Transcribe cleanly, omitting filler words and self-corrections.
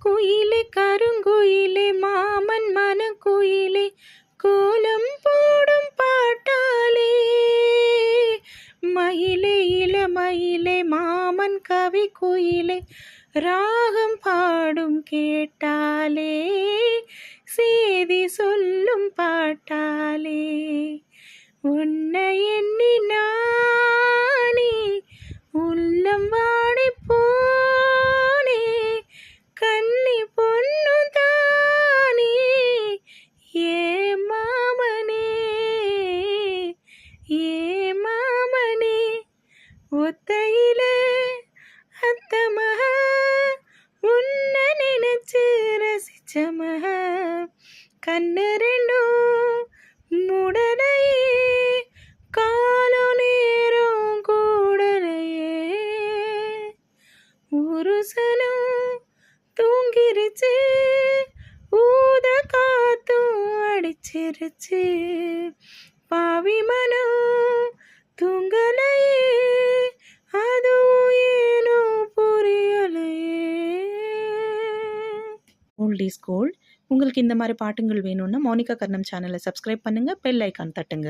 குயிலே கருங்குயிலே மாமன் மனக்குயிலே கோலம் போடும் பாட்டாலே, மயிலே இளமயிலே மாமன் கவி குயிலே ராகம் பாடும் கேட்டாலே, சேதி சொல்லும் பாட்டாலே. உன்னை எண்ணி நானே உள்ளம் வாடி போனே, கன்னி பொண்ணு தானே ஏ மாமனே, ஏ மாமனே. ஒத்தையில அத்தமக உன்னை நினைச்சு ரசிச்ச மக, கண்ணு ரெண்டும் முடலையே காலோ நேரம் கூடலையே, ஒரு சனம் தூங்கிருச்சு ஊத காத்தும் அடிச்சிருச்சு, பாவி மனம் தூங்கலையே அதுவும் ஏனோ புரியலையே. Old gold. உங்களுக்கு இந்த மாதிரி பாட்டுங்கள் வேணும்னா மோனிகா கர்ணம் சேனலை சப்ஸ்கிரைப் பண்ணுங்கள், பெல் ஐக்கான் தட்டுங்க.